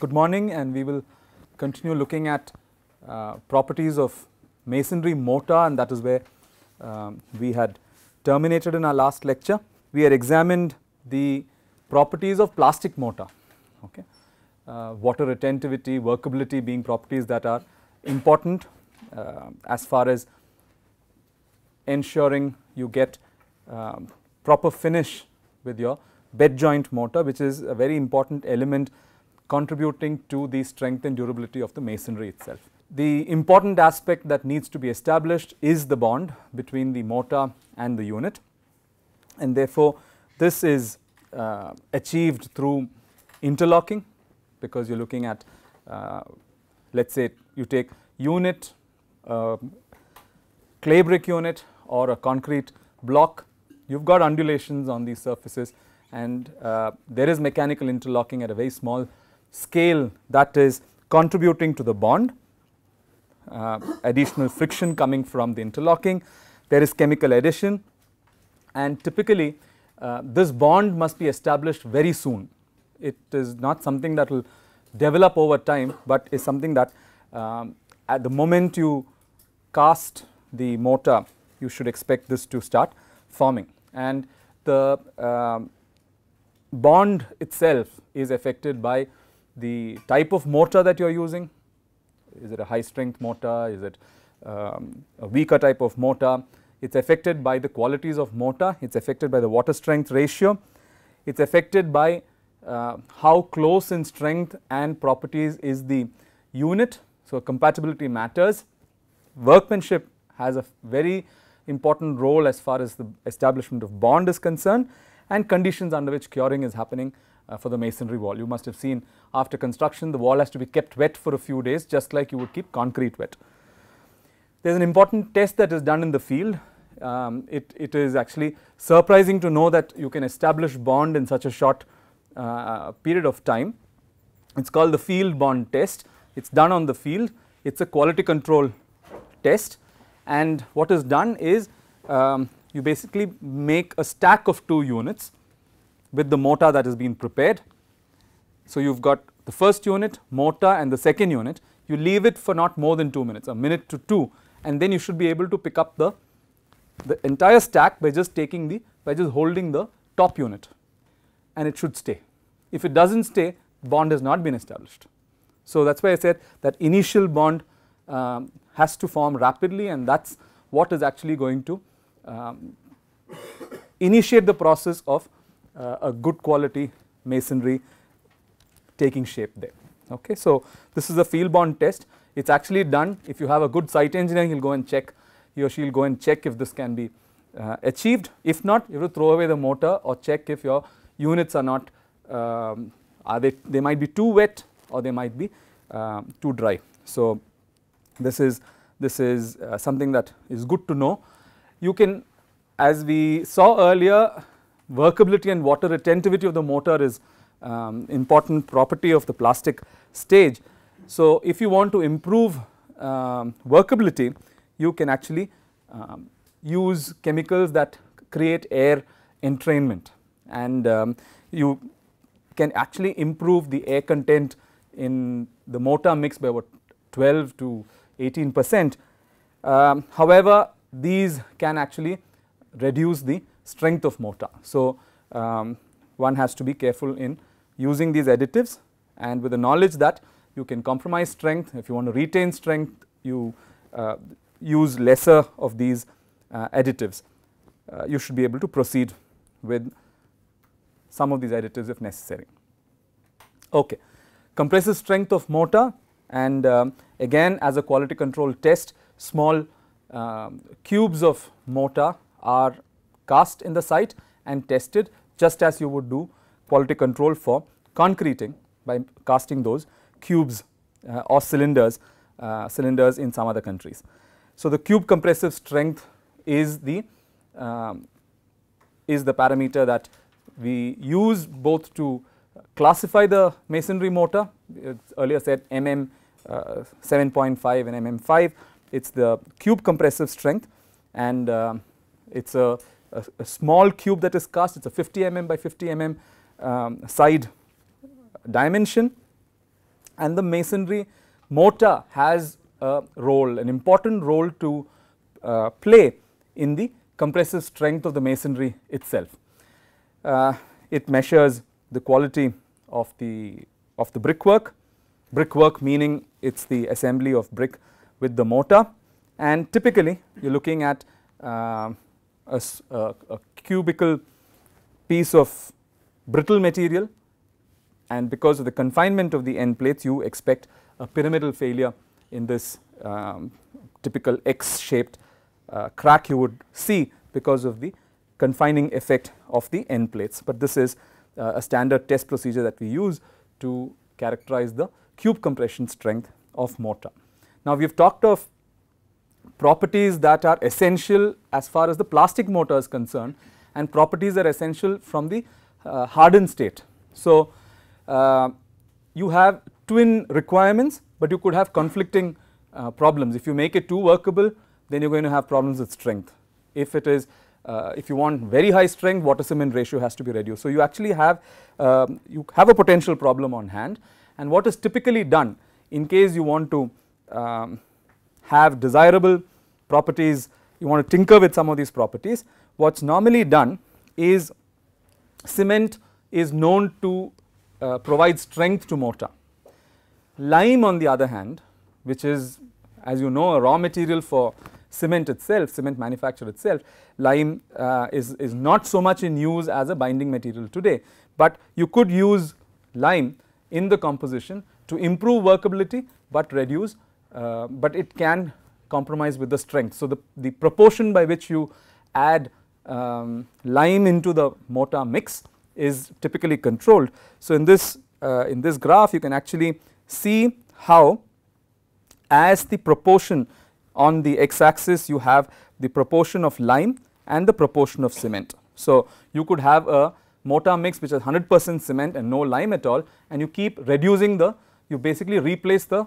Good morning, and we will continue looking at properties of masonry mortar, and that is where we had terminated in our last lecture. We had examined the properties of plastic mortar, okay. Water retentivity, workability being properties that are important as far as ensuring you get proper finish with your bed joint mortar, which is a very important element contributing to the strength and durability of the masonry itself. The important aspect that needs to be established is the bond between the mortar and the unit, and therefore this is achieved through interlocking, because you are looking at let us say you take unit, clay brick unit or a concrete block, you have got undulations on these surfaces, and there is mechanical interlocking at a very small scale that is contributing to the bond, additional friction coming from the interlocking, there is chemical addition, and typically this bond must be established very soon. It is not something that will develop over time, but is something that at the moment you cast the mortar, you should expect this to start forming, and the bond itself is affected by the type of mortar that you are using. Is it a high strength mortar? Is it a weaker type of mortar? It is affected by the qualities of mortar, it is affected by the water strength ratio, it is affected by how close in strength and properties is the unit. So compatibility matters. Workmanship has a very important role as far as the establishment of bond is concerned, and conditions under which curing is happening for the masonry wall. You must have seen after construction the wall has to be kept wet for a few days, just like you would keep concrete wet. There is an important test that is done in the field. It is actually surprising to know that you can establish bond in such a short period of time. It is called the field bond test. It is done on the field. It is a quality control test, and what is done is you basically make a stack of 2 units with the mortar that has been prepared. So you have got the first unit, mortar, and the second unit. You leave it for not more than 2 minutes, a minute to 2, and then you should be able to pick up the entire stack by just holding the top unit, and it should stay. If it does not stay, bond has not been established. So that is why I said that initial bond has to form rapidly, and that is what is actually going to initiate the process of a good quality masonry taking shape there. Okay. So this is a field bond test. It is actually done. If you have a good site engineer, he will go and check, he or she will go and check if this can be achieved. If not, you have to throw away the mortar or check if your units are not, they might be too wet or they might be too dry. So this is something that is good to know. You can, as we saw earlier, workability and water retentivity of the mortar is important property of the plastic stage. So if you want to improve workability, you can actually use chemicals that create air entrainment, and you can actually improve the air content in the mortar mix by about 12 to 18%. However, these can actually reduce the strength of mortar. So one has to be careful in using these additives, and with the knowledge that you can compromise strength. If you want to retain strength, you use lesser of these additives. You should be able to proceed with some of these additives if necessary. Okay. Compressive strength of mortar, and again as a quality control test, small cubes of mortar are cast in the site and tested, just as you would do quality control for concreting by casting those cubes or cylinders in some other countries. So the cube compressive strength is the parameter that we use both to classify the masonry mortar. It's earlier said mm 7.5 and mm5. It is the cube compressive strength, and it is a small cube that is cast. It is a 50 mm by 50 mm side dimension, and the masonry mortar has a role, an important role to play in the compressive strength of the masonry itself. It measures the quality of the brickwork meaning it's the assembly of brick with the mortar, and typically you are looking at a cubical piece of brittle material, and because of the confinement of the end plates you expect a pyramidal failure in this typical X shaped crack you would see because of the confining effect of the end plates, but this is a standard test procedure that we use to characterize the cube compression strength of mortar. Now we have talked of properties that are essential as far as the plastic mortar is concerned, and properties that are essential from the hardened state. So you have twin requirements, but you could have conflicting problems. If you make it too workable, then you are going to have problems with strength. If it is if you want very high strength, water cement ratio has to be reduced. So you actually have a potential problem on hand, and what is typically done in case you want to have desirable properties, you want to tinker with some of these properties, what is normally done is cement is known to provide strength to mortar. Lime on the other hand, which is, as you know, a raw material for cement itself, cement manufacture itself, lime is not so much in use as a binding material today, but you could use lime in the composition to improve workability but reduce, but it can compromise with the strength. So the proportion by which you add lime into the mortar mix is typically controlled. So in this graph you can actually see how, as the proportion on the x axis you have the proportion of lime and the proportion of cement. So you could have a mortar mix which is 100% cement and no lime at all, and you keep reducing you basically replace the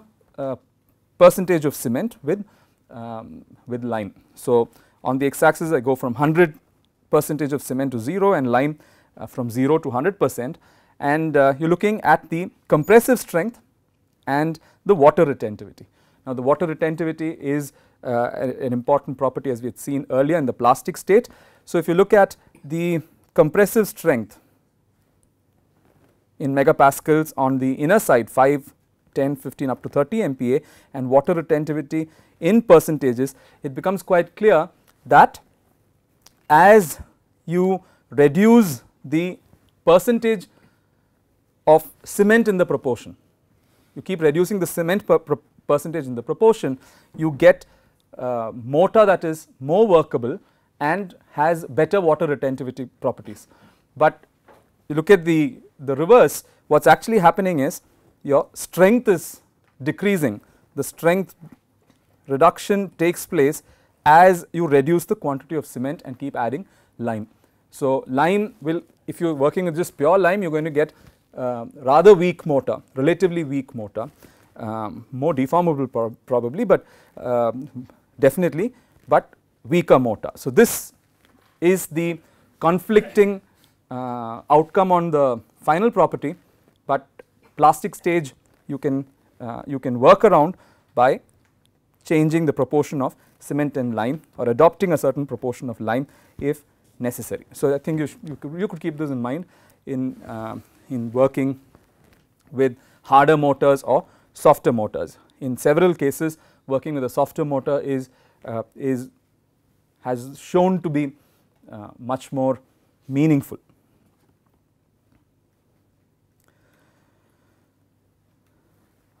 percentage of cement with lime. So on the x axis I go from 100% of cement to 0 and lime from 0 to 100%, and you are looking at the compressive strength and the water retentivity. Now the water retentivity is an important property as we had seen earlier in the plastic state. So if you look at the compressive strength in megapascals on the inner side, 5, 10, 15 up to 30 MPa, and water retentivity in percentages, it becomes quite clear that as you reduce the percentage of cement in the proportion, you keep reducing the cement percentage in the proportion, you get mortar that is more workable and has better water retentivity properties. But you look at the reverse, what is actually happening is your strength is decreasing, the strength reduction takes place as you reduce the quantity of cement and keep adding lime. So lime will, if you are working with just pure lime, you are going to get rather weak mortar, relatively weak mortar, more deformable probably, but definitely, but weaker mortar. So this is the conflicting outcome on the final property, but plastic stage you can work around by changing the proportion of cement and lime or adopting a certain proportion of lime if necessary. So I think you could keep this in mind in working with harder mortars or softer mortars. In several cases working with a softer mortar has shown to be much more meaningful.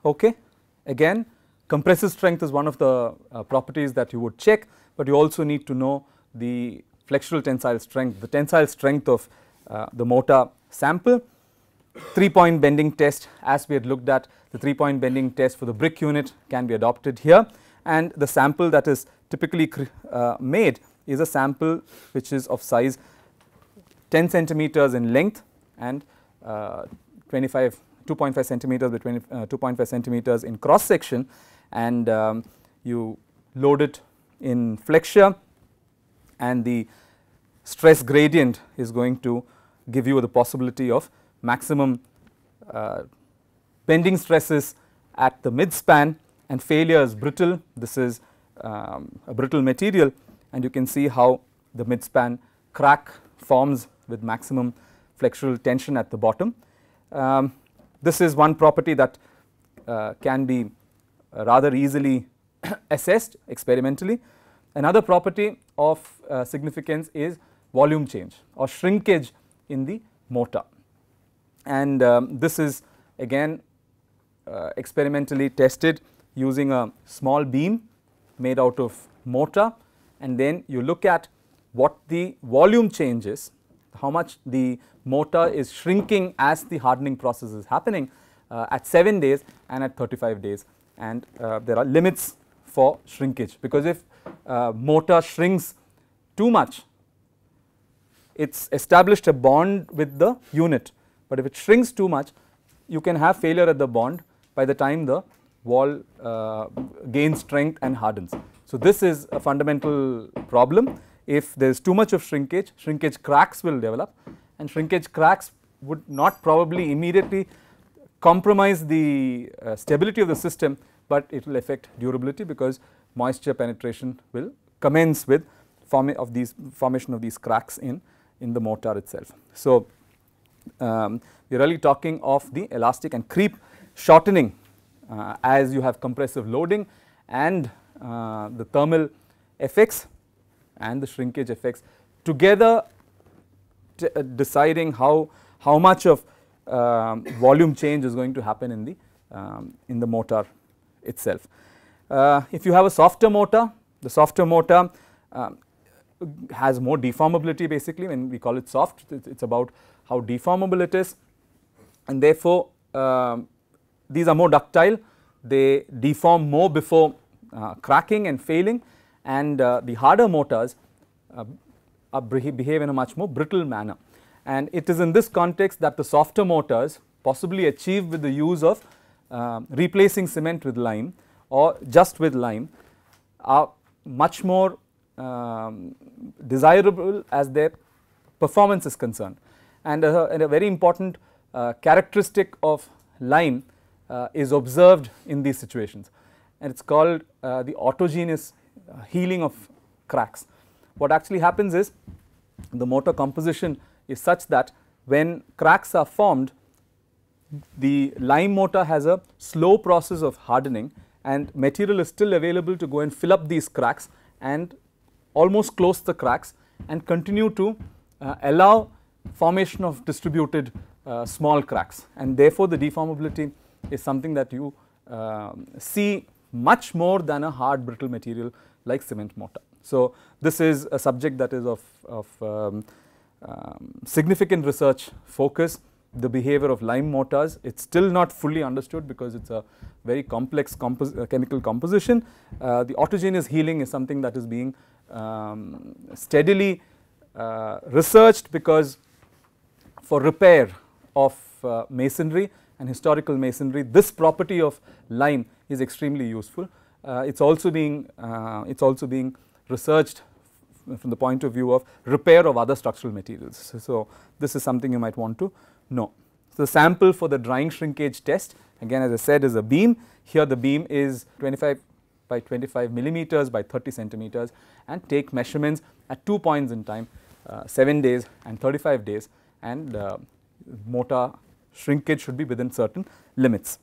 Okay, again compressive strength is one of the properties that you would check, but you also need to know the flexural tensile strength, the tensile strength of the mortar sample. 3-point bending test, as we had looked at, the 3-point bending test for the brick unit can be adopted here, and the sample that is typically made is a sample which is of size 10 centimeters in length and 2.5 centimeters by 2.5 centimeters in cross section, and you load it in flexure, and the stress gradient is going to give you the possibility of maximum bending stresses at the midspan, and failure is brittle. This is a brittle material, and you can see how the midspan crack forms with maximum flexural tension at the bottom. This is one property that can be rather easily assessed experimentally. Another property of significance is volume change or shrinkage in the mortar, and this is again experimentally tested using a small beam made out of mortar, and then you look at what the volume change is, how much the mortar is shrinking as the hardening process is happening at 7 days and at 35 days, and there are limits for shrinkage, because if mortar shrinks too much, it's established a bond with the unit, but if it shrinks too much, you can have failure at the bond by the time the wall gains strength and hardens. So this is a fundamental problem. If there is too much of shrinkage, shrinkage cracks will develop, and shrinkage cracks would not probably immediately compromise the stability of the system, but it will affect durability, because moisture penetration will commence with formation of these cracks in the mortar itself. So we are really talking of the elastic and creep shortening as you have compressive loading, and the thermal effects and the shrinkage effects together deciding how much of volume change is going to happen in the mortar itself. If you have a softer mortar, the softer mortar has more deformability. Basically, when we call it soft, it's about how deformable it is, and therefore these are more ductile, they deform more before cracking and failing, and the harder mortars behave in a much more brittle manner. And it is in this context that the softer mortars, possibly achieved with the use of replacing cement with lime or just with lime, are much more desirable as their performance is concerned. And a very important characteristic of lime is observed in these situations, and it is called the autogeneous healing of cracks. What actually happens is the mortar composition is such that when cracks are formed, the lime mortar has a slow process of hardening, and material is still available to go and fill up these cracks and almost close the cracks and continue to allow formation of distributed small cracks, and therefore the deformability is something that you see much more than a hard brittle material like cement mortar. So this is a subject that is of significant research focus. The behavior of lime mortars, it's still not fully understood because it's a very complex chemical composition. The autogeneous healing is something that is being steadily researched, because for repair of masonry and historical masonry, this property of lime is extremely useful. It's also being researched from the point of view of repair of other structural materials. So this is something you might want to know. So the sample for the drying shrinkage test, again as I said, is a beam. Here the beam is 25 by 25 millimeters by 30 centimeters, and take measurements at 2 points in time, 7 days and 35 days, and mortar shrinkage should be within certain limits.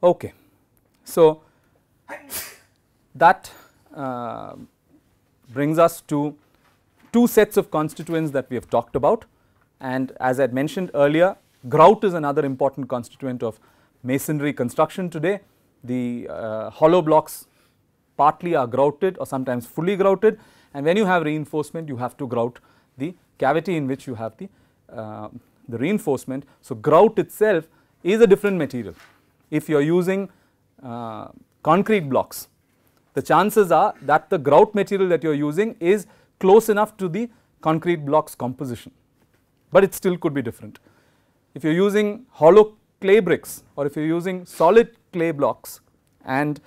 Okay. So that brings us to two sets of constituents that we have talked about, and as I had mentioned earlier, grout is another important constituent of masonry construction today. The hollow blocks partly are grouted or sometimes fully grouted, and when you have reinforcement you have to grout the cavity in which you have the reinforcement. So grout itself is a different material. If you are using concrete blocks, the chances are that the grout material that you are using is close enough to the concrete blocks composition, but it still could be different. If you are using hollow clay bricks, or if you are using solid clay blocks and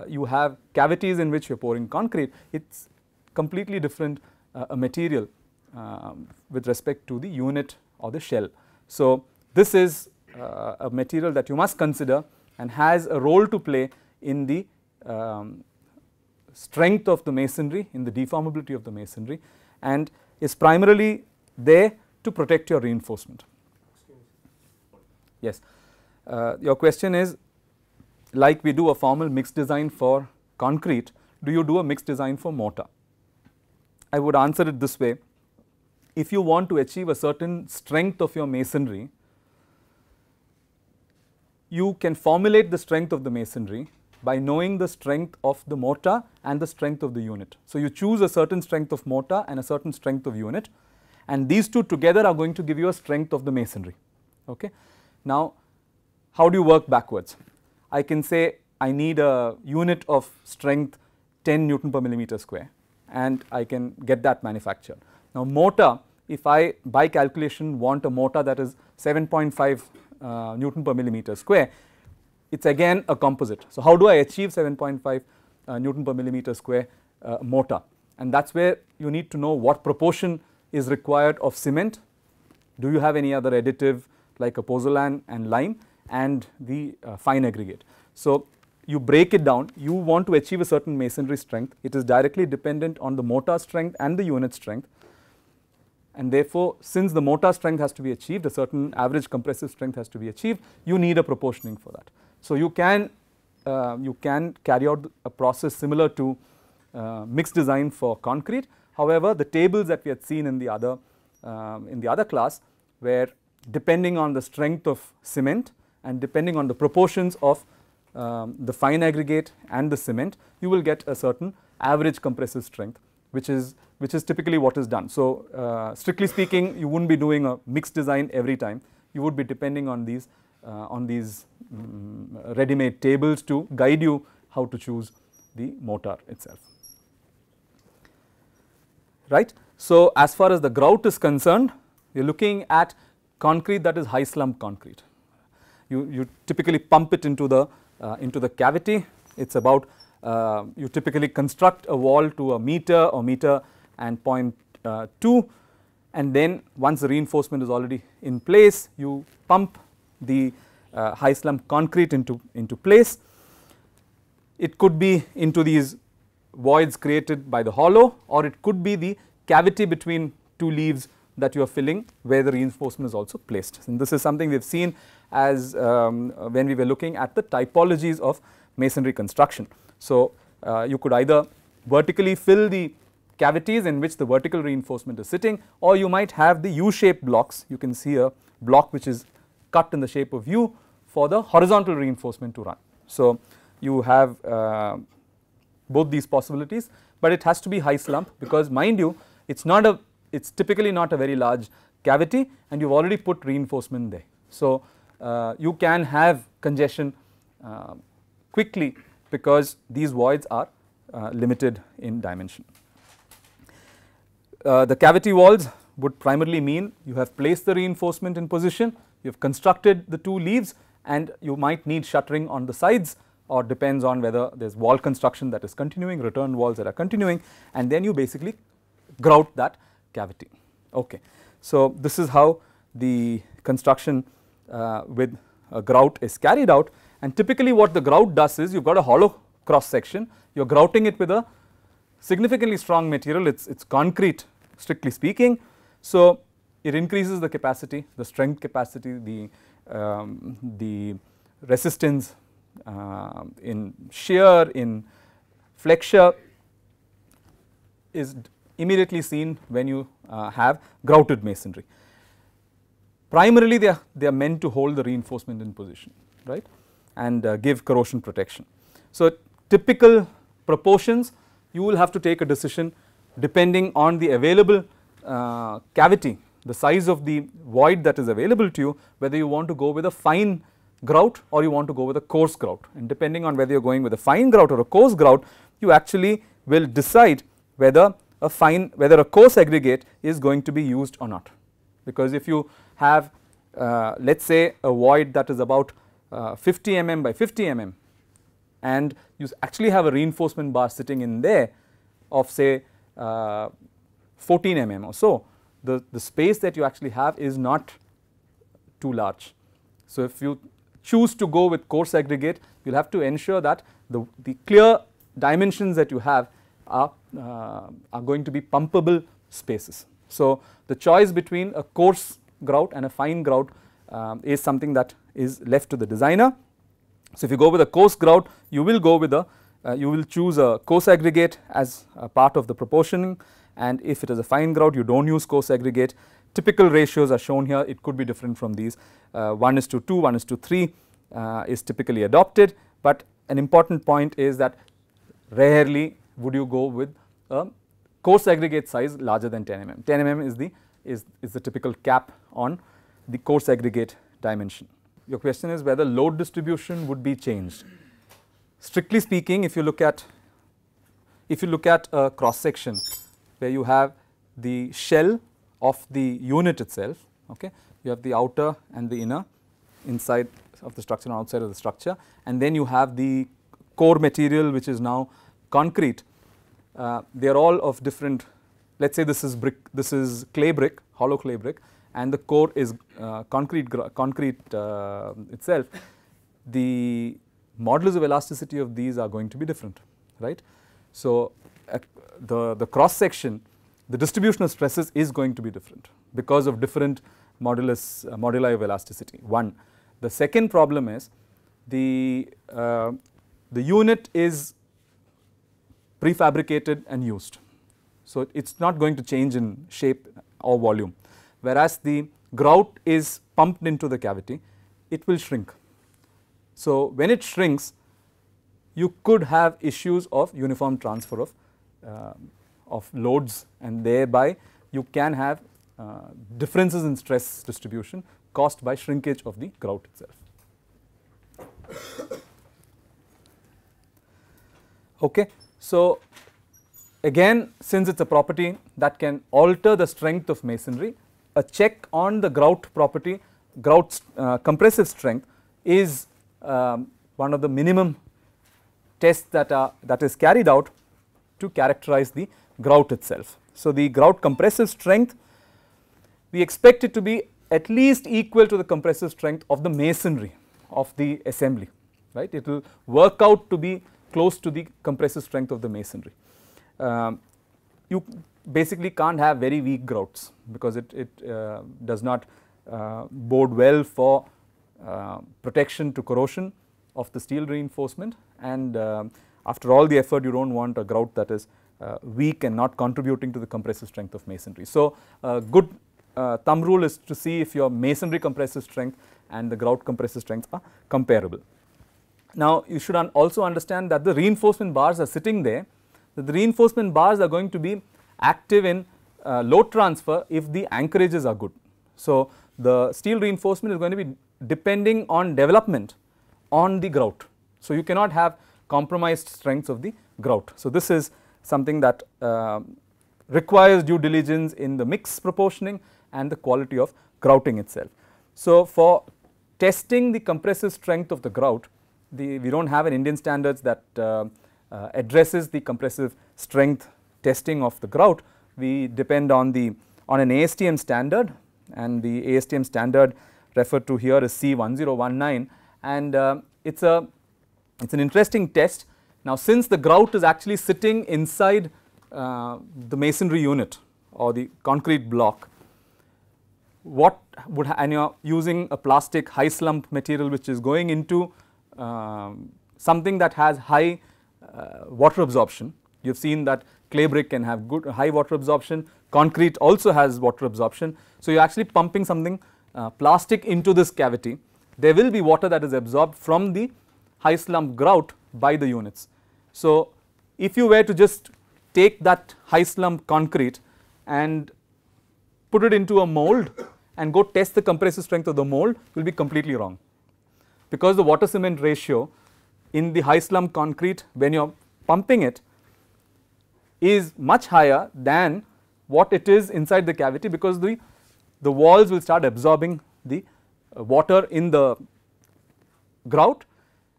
you have cavities in which you are pouring concrete, it is completely different a material with respect to the unit or the shell. So this is a material that you must consider and has a role to play in the strength of the masonry, in the deformability of the masonry, and is primarily there to protect your reinforcement. Yes, your question is, like we do a formal mixed design for concrete, do you do a mixed design for mortar? I would answer it this way: if you want to achieve a certain strength of your masonry, you can formulate the strength of the masonry by knowing the strength of the mortar and the strength of the unit. So, you choose a certain strength of mortar and a certain strength of unit, and these two together are going to give you a strength of the masonry. Okay. Now, how do you work backwards? I can say I need a unit of strength 10 Newton per millimeter square, and I can get that manufactured. Now, mortar, if I by calculation want a mortar that is 7.5 Newton per millimeter square, it is again a composite. So, how do I achieve 7.5 Newton per millimeter square mortar? And that is where you need to know what proportion is required of cement. Do you have any other additive like a pozzolan and lime, and the fine aggregate? So, you break it down. You want to achieve a certain masonry strength. It is directly dependent on the mortar strength and the unit strength, and therefore, since the mortar strength has to be achieved, a certain average compressive strength has to be achieved, you need a proportioning for that. So, you can carry out a process similar to mixed design for concrete. However, the tables that we had seen in the other class, where depending on the strength of cement and depending on the proportions of the fine aggregate and the cement, you will get a certain average compressive strength, which is typically what is done. So, strictly speaking, you would not be doing a mixed design every time. You would be depending on these ready-made tables to guide you how to choose the mortar itself. Right. So, as far as the grout is concerned, you are looking at concrete that is high slump concrete. You typically pump it into the cavity. It is about you typically construct a wall to a meter or meter and 0.2, and then once the reinforcement is already in place, you pump the high slump concrete into place. It could be into these voids created by the hollow, or it could be the cavity between two leaves that you are filling where the reinforcement is also placed. And this is something we have seen as when we were looking at the typologies of masonry construction. So, you could either vertically fill the cavities in which the vertical reinforcement is sitting, or you might have the U-shaped blocks. You can see a block which is cut in the shape of U for the horizontal reinforcement to run. So, you have both these possibilities, but it has to be high slump, because mind you, it is typically not a very large cavity, and you have already put reinforcement there. So, you can have congestion quickly because these voids are limited in dimension. The cavity walls would primarily mean you have placed the reinforcement in position, you have constructed the two leaves, and you might need shuttering on the sides, or depends on whether there is wall construction that is continuing, return walls that are continuing, and then you basically grout that cavity. Okay. So, this is how the construction with a grout is carried out, and typically what the grout does is you have got a hollow cross section, you are grouting it with a significantly strong material, it is concrete strictly speaking. So, it increases the capacity, the strength capacity, the resistance in shear, in flexure is immediately seen when you have grouted masonry. Primarily they are meant to hold the reinforcement in position, right, and give corrosion protection. So, typical proportions, you will have to take a decision depending on the available cavity, the size of the void that is available to you, whether you want to go with a fine grout or you want to go with a coarse grout, and depending on whether you are going with a fine grout or a coarse grout, you actually will decide whether a coarse aggregate is going to be used or not. Because if you have let us say a void that is about 50 mm by 50 mm, and you actually have a reinforcement bar sitting in there of say 14 mm or so, the space that you actually have is not too large. So, if you choose to go with coarse aggregate, you will have to ensure that the clear dimensions that you have are going to be pumpable spaces. So, the choice between a coarse grout and a fine grout is something that is left to the designer. So, if you go with a coarse grout, you will go with you will choose a coarse aggregate as a part of the proportioning, and if it is a fine grout, you do not use coarse aggregate. Typical ratios are shown here. It could be different from these. 1:2, 1:3 is typically adopted, but an important point is that rarely would you go with a coarse aggregate size larger than 10 mm. 10 mm is the typical cap on the coarse aggregate dimension. Your question is whether load distribution would be changed. Strictly speaking, if you look at a cross section where you have the shell of the unit itself, okay, you have the outer and the inner, inside of the structure and outside of the structure, and then you have the core material which is now concrete. They are all of different, let us say this is brick, this is clay brick, hollow clay brick, and the core is concrete itself. The modulus of elasticity of these are going to be different, right. So, the cross section, the distribution of stresses is going to be different because of different moduli of elasticity. One. The second problem is the unit is prefabricated and used. So, it is not going to change in shape or volume, whereas the grout is pumped into the cavity, it will shrink. So, when it shrinks, you could have issues of uniform transfer of loads, and thereby you can have differences in stress distribution caused by shrinkage of the grout itself. Okay. So, again, since it is a property that can alter the strength of masonry, a check on the grout property, grout compressive strength is one of the minimum tests that is carried out to characterize the grout itself. So, the grout compressive strength, we expect it to be at least equal to the compressive strength of the masonry of the assembly, right. It will work out to be close to the compressive strength of the masonry. You basically can't have very weak grouts because it does not bode well for protection to corrosion of the steel reinforcement, and after all the effort, you do not want a grout that is weak and not contributing to the compressive strength of masonry. So, a good thumb rule is to see if your masonry compressive strength and the grout compressive strengths are comparable. Now, you should also understand that the reinforcement bars are sitting there, that the reinforcement bars are going to be active in load transfer if the anchorages are good. So, the steel reinforcement is going to be depending on development on the grout. So, you cannot have compromised strengths of the grout. So, this is something that requires due diligence in the mix proportioning and the quality of grouting itself. So, for testing the compressive strength of the grout, we do not have an Indian standards that addresses the compressive strength testing of the grout. We depend on an ASTM standard, and the ASTM standard referred to here is C1019, and it is an interesting test. Now, since the grout is actually sitting inside the masonry unit or the concrete block, what would and you are using a plastic high slump material which is going into something that has high water absorption. You have seen that clay brick can have good high water absorption, concrete also has water absorption. So, you are actually pumping something plastic into this cavity. There will be water that is absorbed from the high slump grout by the units. So, if you were to just take that high slump concrete and put it into a mold and go test the compressive strength of the mold, you will be completely wrong, because the water cement ratio in the high slump concrete when you are pumping it is much higher than what it is inside the cavity, because the walls will start absorbing the water in the grout,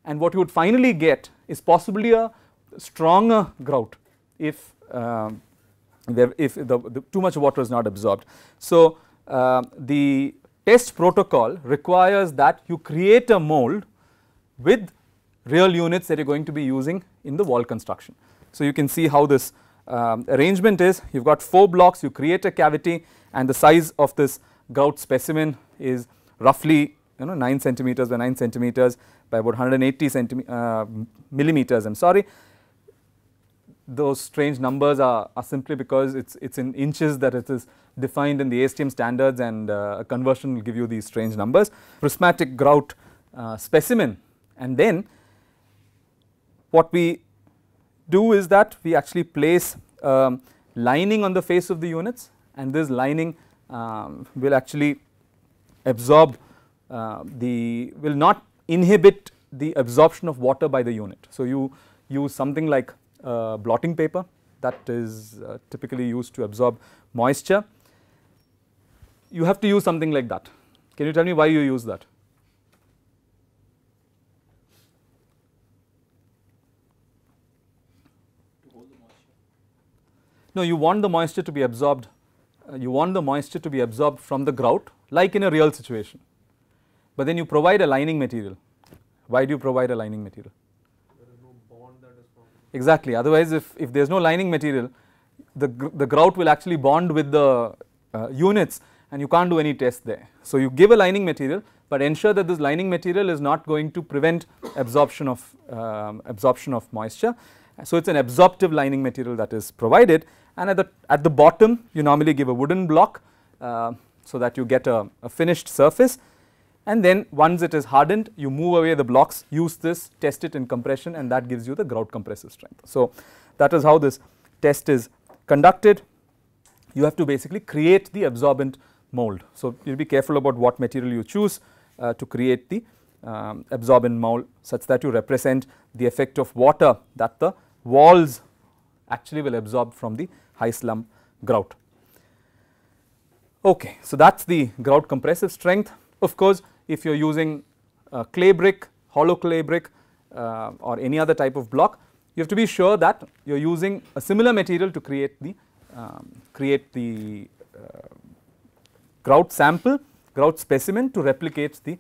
and what you would finally get is possibly a stronger grout if too much water is not absorbed. So, the test protocol requires that you create a mold with real units that you are going to be using in the wall construction. So, you can see how this arrangement is. You have got 4 blocks, you create a cavity, and the size of this grout specimen is roughly 9 centimeters by 9 centimeters by about 180 millimeters. I am sorry. Those strange numbers are simply because it's in inches that it is defined in the ASTM standards, and a conversion will give you these strange numbers. Prismatic grout specimen, and then what we do is that we actually place lining on the face of the units, and this lining will actually absorb will not inhibit the absorption of water by the unit. So, you use something like blotting paper that is typically used to absorb moisture. You have to use something like that. Can you tell me why you use that? To hold the moisture. No, you want the moisture to be absorbed. You want the moisture to be absorbed from the grout, like in a real situation. But then you provide a lining material. Why do you provide a lining material? There is no bond that is formed. Exactly. Otherwise, if there is no lining material, the grout will actually bond with the units, and you can't do any test there. So, you give a lining material, but ensure that this lining material is not going to prevent absorption of moisture. So, it is an absorptive lining material that is provided, and at the bottom you normally give a wooden block so that you get a finished surface, and then once it is hardened you move away the blocks, use this, test it in compression, and that gives you the grout compressive strength. So, that is how this test is conducted. You have to basically create the absorbent mold. So, you will be careful about what material you choose to create the absorbent mold, such that you represent the effect of water that the walls actually will absorb from the high slump grout. Okay, so that is the grout compressive strength. Of course, if you are using clay brick, hollow clay brick or any other type of block, you have to be sure that you are using a similar material to create the grout sample, grout specimen, to replicate the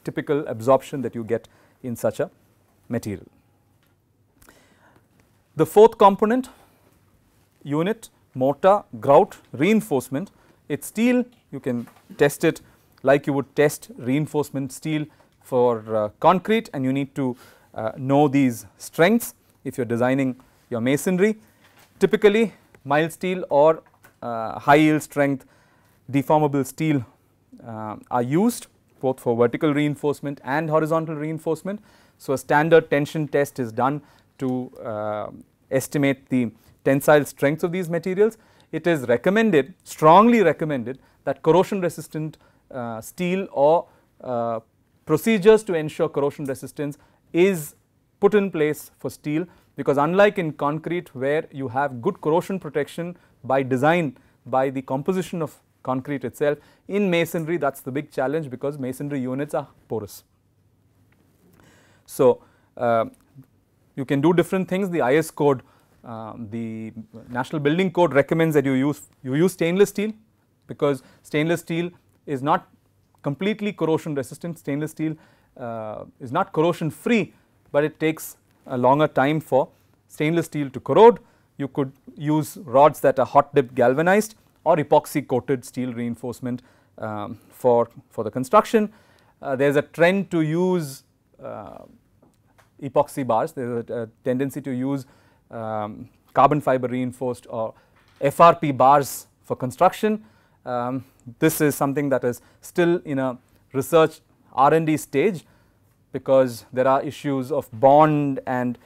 typical absorption that you get in such a material. The fourth component, unit, mortar, grout, reinforcement. It's steel. You can test it like you would test reinforcement steel for concrete, and you need to know these strengths if you are designing your masonry. Typically mild steel or high yield strength deformable steel are used both for vertical reinforcement and horizontal reinforcement. So, a standard tension test is done to estimate the tensile strength of these materials. It is recommended, strongly recommended, that corrosion resistant steel or procedures to ensure corrosion resistance is put in place for steel, because unlike in concrete where you have good corrosion protection by design, by the composition of concrete itself, in masonry that is the big challenge, because masonry units are porous. So, you can do different things. The IS code, the National Building Code recommends that you use stainless steel, because stainless steel is not completely corrosion resistant. Stainless steel is not corrosion free, but it takes a longer time for stainless steel to corrode. You could use rods that are hot dip galvanized or epoxy coated steel reinforcement for the construction. There is a trend to use epoxy bars. There is a tendency to use carbon fiber reinforced or FRP bars for construction. This is something that is still in a research R&D stage, because there are issues of bond and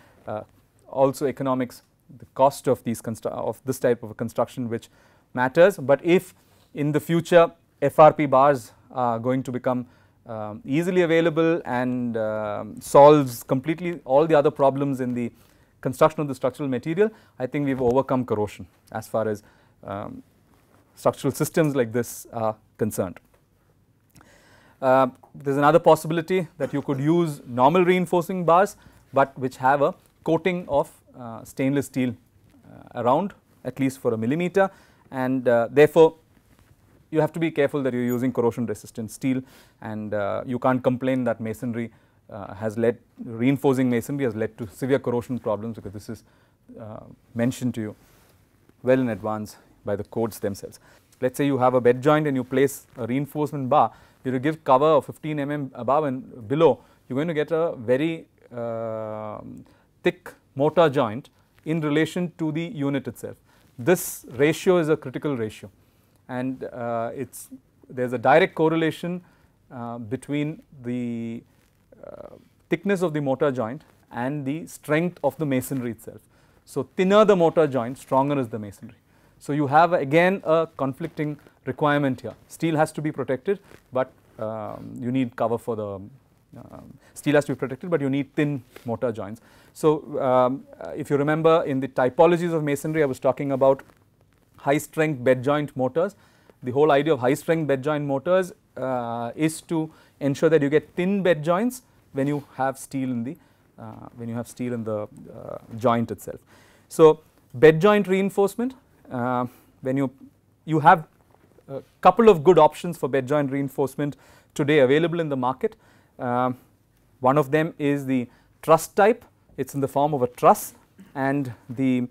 also economics, the cost of this type of construction which matters. But if in the future FRP bars are going to become easily available and solves completely all the other problems in the construction of the structural material, I think we have overcome corrosion as far as structural systems like this are concerned. There is another possibility that you could use normal reinforcing bars, but which have a coating of stainless steel around, at least for a millimeter, and therefore you have to be careful that you are using corrosion resistant steel, and you can't complain that masonry reinforcing masonry has led to severe corrosion problems, because this is mentioned to you well in advance by the codes themselves. Let us say you have a bed joint and you place a reinforcement bar, you will give cover of 15 mm above and below, you are going to get a very thick mortar joint in relation to the unit itself. This ratio is a critical ratio, and there is a direct correlation between the thickness of the mortar joint and the strength of the masonry itself. So, thinner the mortar joint, stronger is the masonry. So, you have again a conflicting requirement here. Steel has to be protected, but you need cover for the steel has to be protected, but you need thin mortar joints. So, if you remember in the typologies of masonry, I was talking about high strength bed joint mortars. The whole idea of high strength bed joint mortars is to ensure that you get thin bed joints when you have steel in the joint itself. So, bed joint reinforcement, when you have a couple of good options for bed joint reinforcement today available in the market. One of them is the truss type. It is in the form of a truss, and the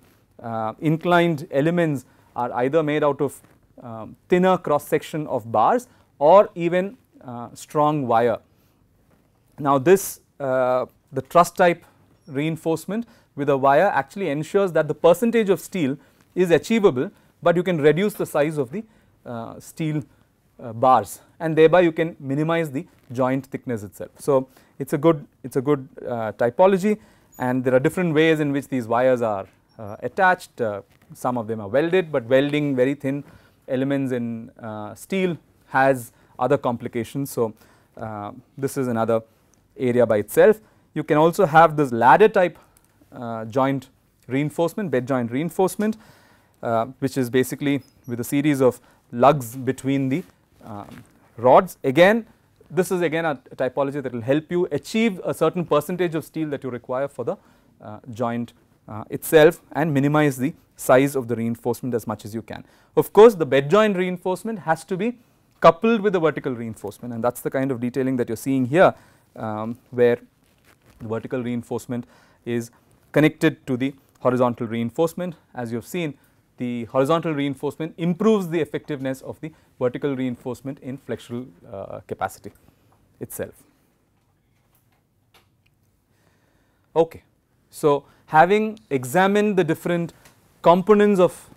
inclined elements are either made out of thinner cross section of bars or even strong wire. Now, this the truss type reinforcement with a wire actually ensures that the percentage of steel is achievable, but you can reduce the size of the steel bars, and thereby you can minimize the joint thickness itself. So, it is a good typology, and there are different ways in which these wires are attached. Some of them are welded, but welding very thin elements in steel has other complications. So, this is another area by itself. You can also have this ladder type joint reinforcement, bed joint reinforcement, which is basically with a series of lugs between the rods. Again, this is again a typology that will help you achieve a certain percentage of steel that you require for the joint itself, and minimize the size of the reinforcement as much as you can. Of course, the bed joint reinforcement has to be coupled with the vertical reinforcement, and that is the kind of detailing that you are seeing here, where the vertical reinforcement is connected to the horizontal reinforcement. As you have seen, the horizontal reinforcement improves the effectiveness of the vertical reinforcement in flexural capacity itself. Okay. So, having examined the different components of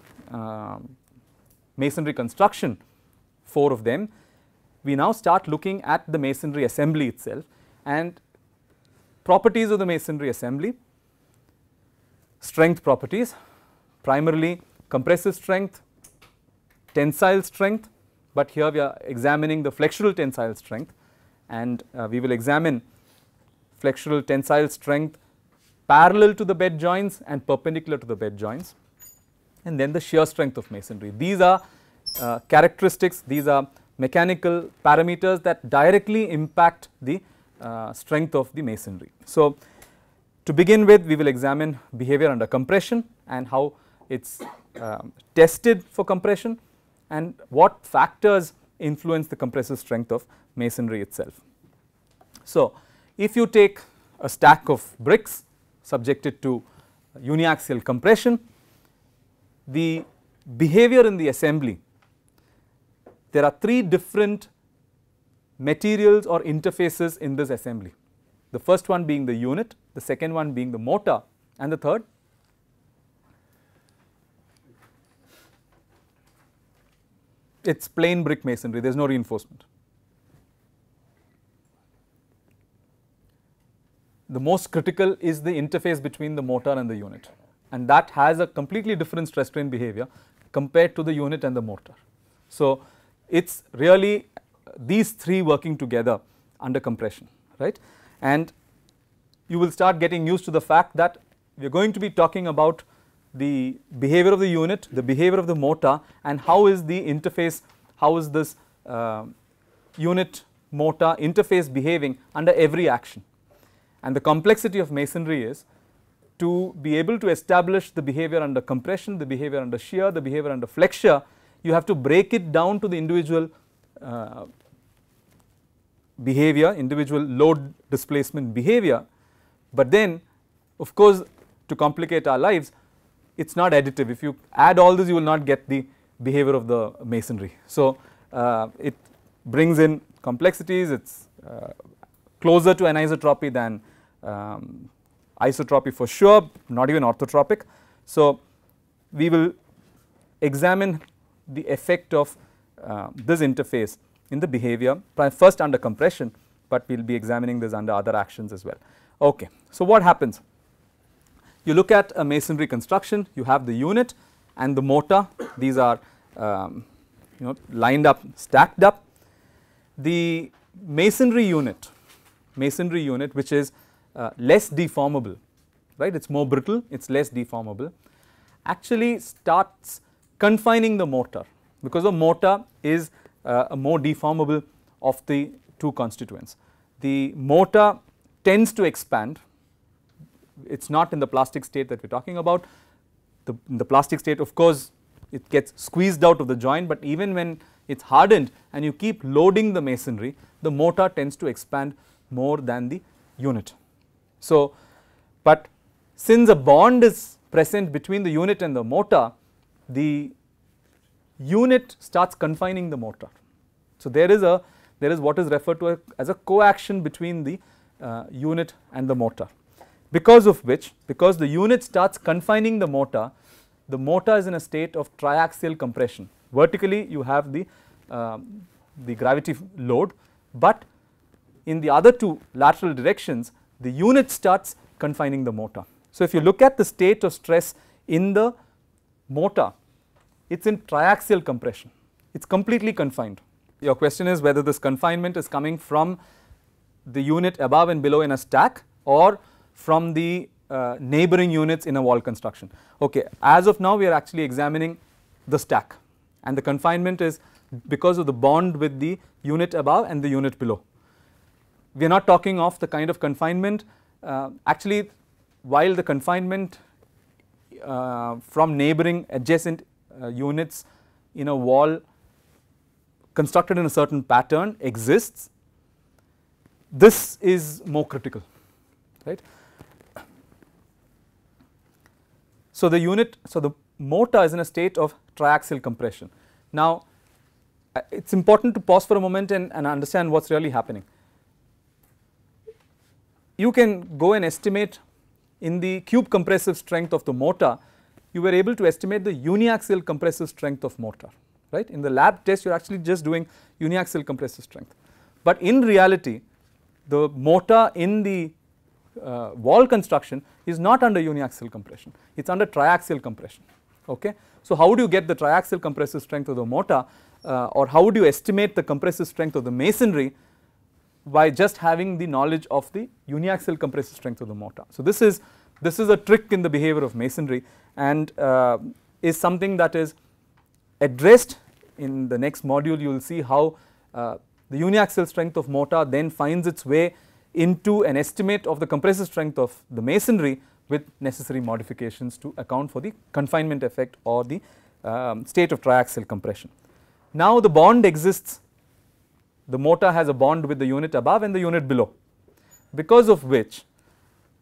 masonry construction, 4 of them, we now start looking at the masonry assembly itself and properties of the masonry assembly. Strength properties, primarily compressive strength, tensile strength, but here we are examining the flexural tensile strength, and we will examine flexural tensile strength parallel to the bed joints and perpendicular to the bed joints, and then the shear strength of masonry. These are characteristics, these are mechanical parameters that directly impact the strength of the masonry. So, to begin with, we will examine behavior under compression and how it is tested for compression, and what factors influence the compressive strength of masonry itself. So, if you take a stack of bricks subjected to uniaxial compression, the behavior in the assembly, there are 3 different materials or interfaces in this assembly. The first one being the unit, the second one being the mortar, and the third it is plain brick masonry, there is no reinforcement. The most critical is the interface between the mortar and the unit, and that has a completely different stress strain behavior compared to the unit and the mortar. So, it is really these 3 working together under compression, right, and you will start getting used to the fact that we are going to be talking about the behavior of the unit, the behavior of the mortar, and how is the interface, how is this unit mortar interface behaving under every action. And the complexity of masonry is to be able to establish the behavior under compression, the behavior under shear, the behavior under flexure you have to break it down to the individual behavior, individual load displacement behavior, but then of course to complicate our lives it is not additive. If you add all this you will not get the behavior of the masonry. So, it brings in complexities, it is closer to anisotropy than isotropy for sure, not even orthotropic. So, we will examine the effect of this interface in the behavior first under compression, but we will be examining this under other actions as well. Okay. So, what happens? You look at a masonry construction, you have the unit and the mortar, these are lined up, stacked up. The masonry unit which is less deformable, right, it is more brittle, it is less deformable, actually starts confining the mortar, because the mortar is a more deformable of the two constituents. The mortar tends to expand, it is not in the plastic state that we are talking about. In the plastic state of course it gets squeezed out of the joint, but even when it is hardened and you keep loading the masonry, the mortar tends to expand more than the unit. So, but since a bond is present between the unit and the mortar, the unit starts confining the mortar. So, there is what is referred to as a coaction between the unit and the mortar, because of which, because the unit starts confining the mortar is in a state of triaxial compression. Vertically you have the gravity load, but in the other two lateral directions the unit starts confining the mortar. So, if you look at the state of stress in the mortar, it is in triaxial compression, it is completely confined. Your question is whether this confinement is coming from the unit above and below in a stack or from the neighboring units in a wall construction. Okay, as of now we are actually examining the stack, and the confinement is because of the bond with the unit above and the unit below. We are not talking of the kind of confinement, actually while the confinement from neighboring adjacent units in a wall constructed in a certain pattern exists, this is more critical, right. So, the mortar is in a state of triaxial compression. Now, it is important to pause for a moment and understand what is really happening. You can go and estimate in the cube compressive strength of the mortar, you were able to estimate the uniaxial compressive strength of mortar, right. In the lab test you are actually just doing uniaxial compressive strength, but in reality the mortar in the wall construction is not under uniaxial compression, it is under triaxial compression. Okay. So, how do you get the triaxial compressive strength of the mortar, or how would you estimate the compressive strength of the masonry? By just having the knowledge of the uniaxial compressive strength of the mortar. So, this is a trick in the behavior of masonry, and is something that is addressed in the next module. You will see how the uniaxial strength of mortar then finds its way into an estimate of the compressive strength of the masonry with necessary modifications to account for the confinement effect or the state of triaxial compression. Now, the bond exists, the mortar has a bond with the unit above and the unit below, because of which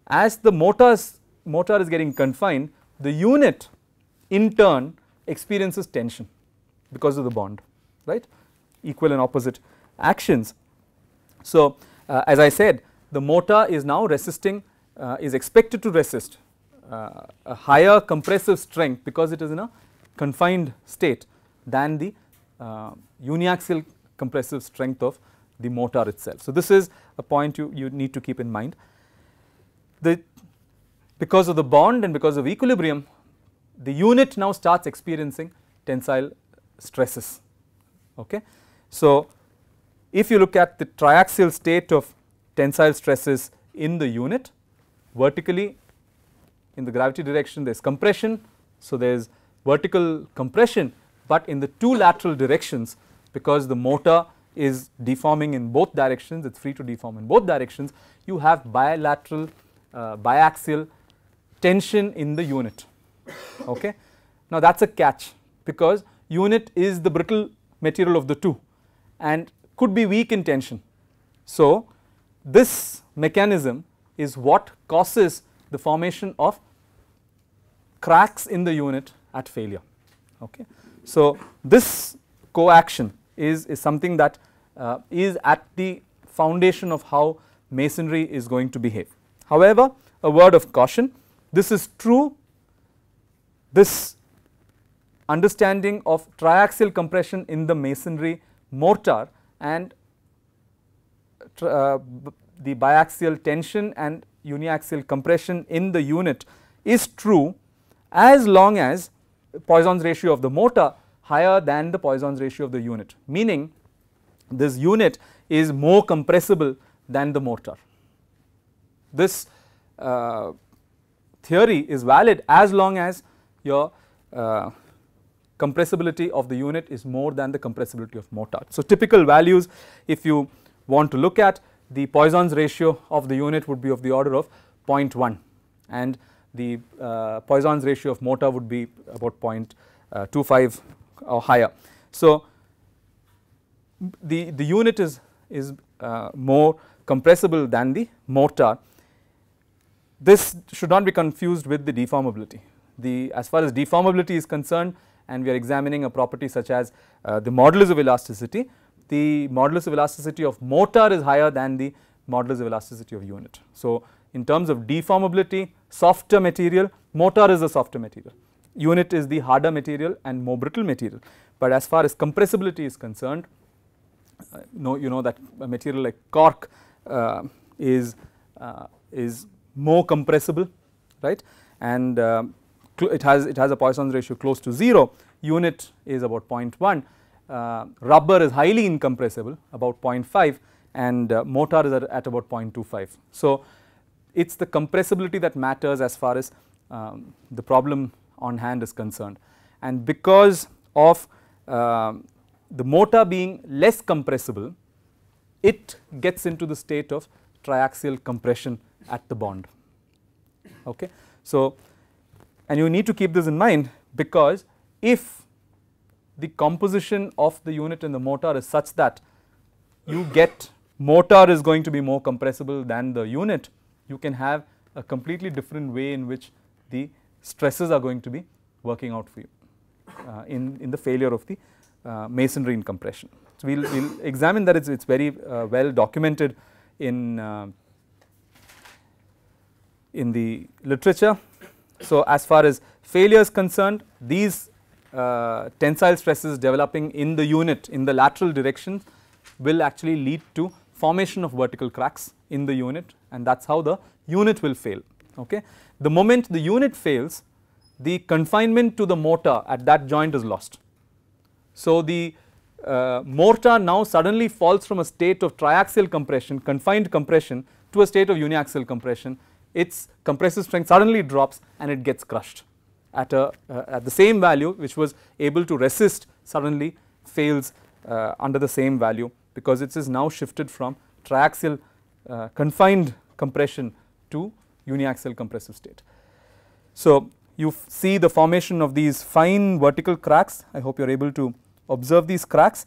as the mortar is getting confined, the unit in turn experiences tension because of the bond, right, equal and opposite actions. So, as I said, the mortar is now resisting, is expected to resist a higher compressive strength because it is in a confined state than the uniaxial compressive strength of the mortar itself. So, this is a point you need to keep in mind. Because of the bond and because of equilibrium, the unit now starts experiencing tensile stresses. Okay. So, if you look at the triaxial state of tensile stresses in the unit, vertically in the gravity direction there is compression. So, there is vertical compression, but in the two lateral directions, because the mortar is deforming in both directions, it is free to deform in both directions, you have bilateral biaxial tension in the unit. Okay. Now, that is a catch, because unit is the brittle material of the two and could be weak in tension. So, this mechanism is what causes the formation of cracks in the unit at failure. Okay. So, this coaction is something that is at the foundation of how masonry is going to behave. However, a word of caution, this is true, this understanding of triaxial compression in the masonry mortar and the biaxial tension and uniaxial compression in the unit is true as long as Poisson's ratio of the mortar higher than the Poisson's ratio of the unit, meaning this unit is more compressible than the mortar. This theory is valid as long as your compressibility of the unit is more than the compressibility of mortar. So, typical values, if you want to look at, the Poisson's ratio of the unit would be of the order of 0.1 and the Poisson's ratio of mortar would be about 0.25 or higher. So, the unit is more compressible than the mortar. This should not be confused with the deformability. As far as deformability is concerned, and we are examining a property such as the modulus of elasticity, the modulus of elasticity of mortar is higher than the modulus of elasticity of unit. So, in terms of deformability, softer material, mortar is a softer material, unit is the harder material and more brittle material, but as far as compressibility is concerned, you know that a material like cork is more compressible, right, and it has a Poisson's ratio close to 0, unit is about 0.1, rubber is highly incompressible about 0.5 and mortar is at about 0.25. So, it is the compressibility that matters as far as the problem on hand is concerned, and because of the mortar being less compressible, it gets into the state of triaxial compression at the bond. Okay. So, and you need to keep this in mind, because if the composition of the unit in the mortar is such that you get mortar is going to be more compressible than the unit, you can have a completely different way in which the stresses are going to be working out for you in the failure of the masonry in compression. So, we will examine that. It's very well documented in the literature. So, as far as failure is concerned, these tensile stresses developing in the unit in the lateral direction will actually lead to formation of vertical cracks in the unit, and that is how the unit will fail. Okay. The moment the unit fails, the confinement to the mortar at that joint is lost. So, the mortar now suddenly falls from a state of triaxial compression, confined compression, to a state of uniaxial compression. Its compressive strength suddenly drops and it gets crushed at the same value, which was able to resist suddenly fails under the same value, because it is now shifted from triaxial confined compression to uniaxial compressive state. So, you see the formation of these fine vertical cracks. I hope you are able to observe these cracks.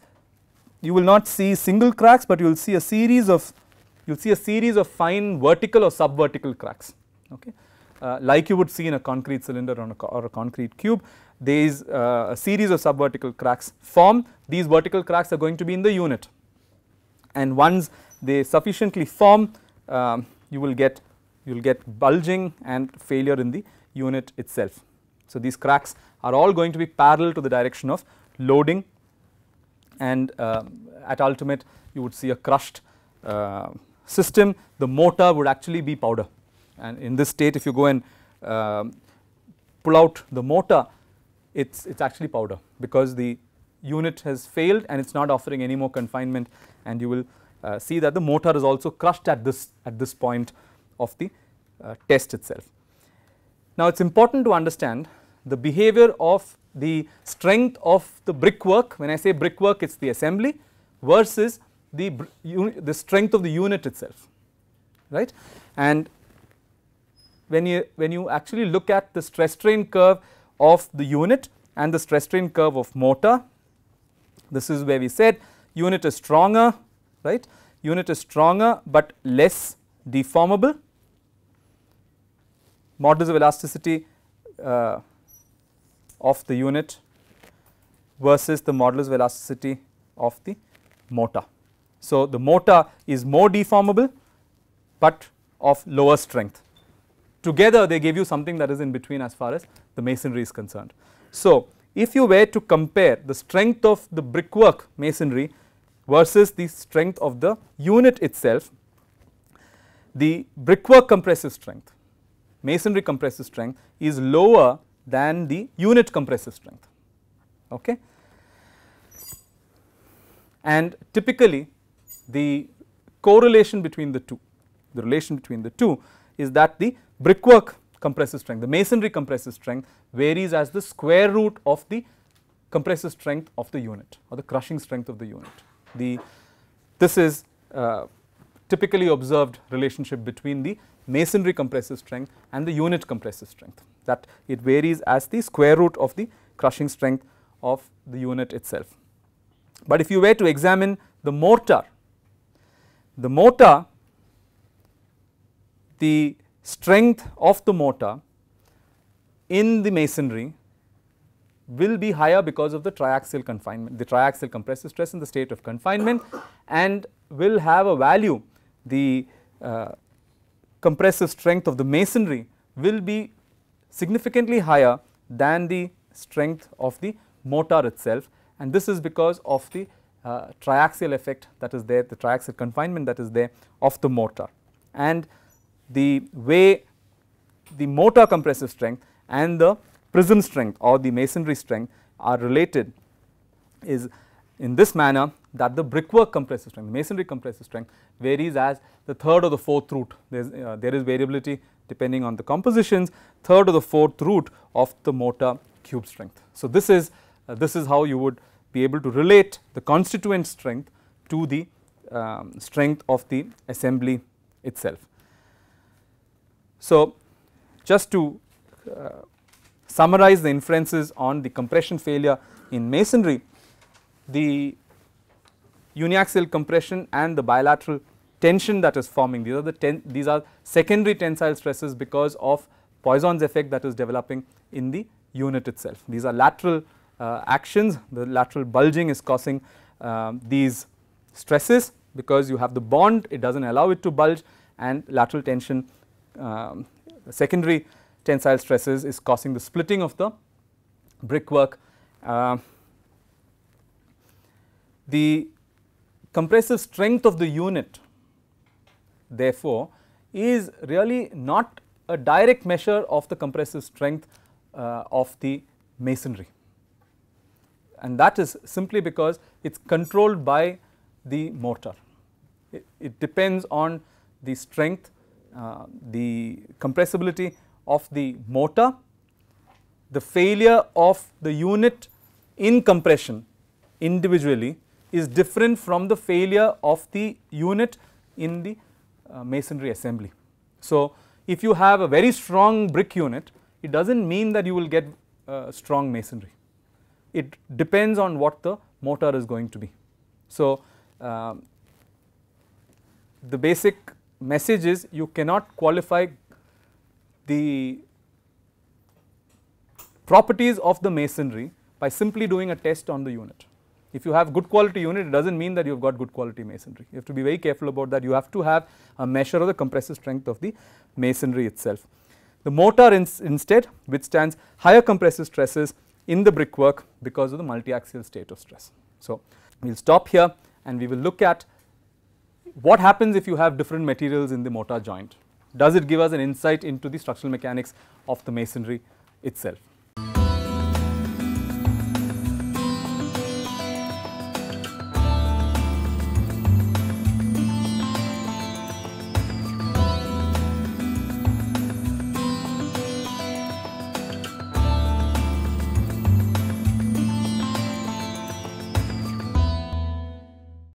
You will not see single cracks, but you will see a series of fine vertical or subvertical cracks. Okay. Like you would see in a concrete cylinder or a concrete cube, there is a series of subvertical cracks form. These vertical cracks are going to be in the unit, and once they sufficiently form, you will get bulging and failure in the unit itself. So, these cracks are all going to be parallel to the direction of loading, and at ultimate you would see a crushed system. The mortar would actually be powder, and in this state, if you go and pull out the mortar, it's actually powder, because the unit has failed and it's not offering any more confinement, and you will see that the mortar is also crushed at this point of the test itself. Now, it's important to understand the behavior of the strength of the brickwork. When I say brickwork, it's the assembly versus the strength of the unit itself, right? And when you actually look at the stress strain curve of the unit and the stress strain curve of mortar. This is where we said unit is stronger, right, unit is stronger but less deformable. Modulus of elasticity of the unit versus the modulus of elasticity of the mortar. So, the mortar is more deformable but of lower strength. Together they give you something that is in between as far as the masonry is concerned. So, if you were to compare the strength of the brickwork masonry versus the strength of the unit itself, the brickwork compressive strength, masonry compressive strength is lower than the unit compressive strength. Okay. And typically the correlation between the two, the relation between the two is that the brickwork compressive strength, the masonry compressive strength varies as the square root of the compressive strength of the unit or the crushing strength of the unit. This is typically observed relationship between the masonry compressive strength and the unit compressive strength, that it varies as the square root of the crushing strength of the unit itself. But if you were to examine the mortar, the strength of the mortar in the masonry will be higher because of the triaxial confinement, the triaxial compressive stress in the state of confinement, and will have a value, the compressive strength of the masonry will be significantly higher than the strength of the mortar itself, and this is because of the triaxial effect that is there, the triaxial confinement that is there of the mortar. And the way the mortar compressive strength and the prism strength or the masonry strength are related is in this manner, that the brickwork compressive strength, the masonry compressive strength varies as the third or the fourth root. There is variability depending on the compositions, third or the fourth root of the mortar cube strength. So, this is how you would be able to relate the constituent strength to the strength of the assembly itself. So, just to summarize the inferences on the compression failure in masonry, the uniaxial compression and the bilateral tension that is forming, these are secondary tensile stresses because of Poisson's effect that is developing in the unit itself. These are lateral actions, the lateral bulging is causing these stresses because you have the bond, it does not allow it to bulge, and lateral tension, secondary tensile stresses is causing the splitting of the brickwork. The compressive strength of the unit therefore is really not a direct measure of the compressive strength of the masonry, and that is simply because it is controlled by the mortar. It depends on the strength, the compressibility of the mortar. The failure of the unit in compression individually is different from the failure of the unit in the masonry assembly. So, if you have a very strong brick unit, it does not mean that you will get strong masonry. It depends on what the mortar is going to be. So, the basic message is you cannot qualify the properties of the masonry by simply doing a test on the unit. If you have good quality unit, it does not mean that you have got good quality masonry. You have to be very careful about that. You have to have a measure of the compressive strength of the masonry itself. The mortar instead withstands higher compressive stresses in the brickwork because of the multiaxial state of stress. So, we will stop here and we will look at what happens if you have different materials in the mortar joint. Does it give us an insight into the structural mechanics of the masonry itself?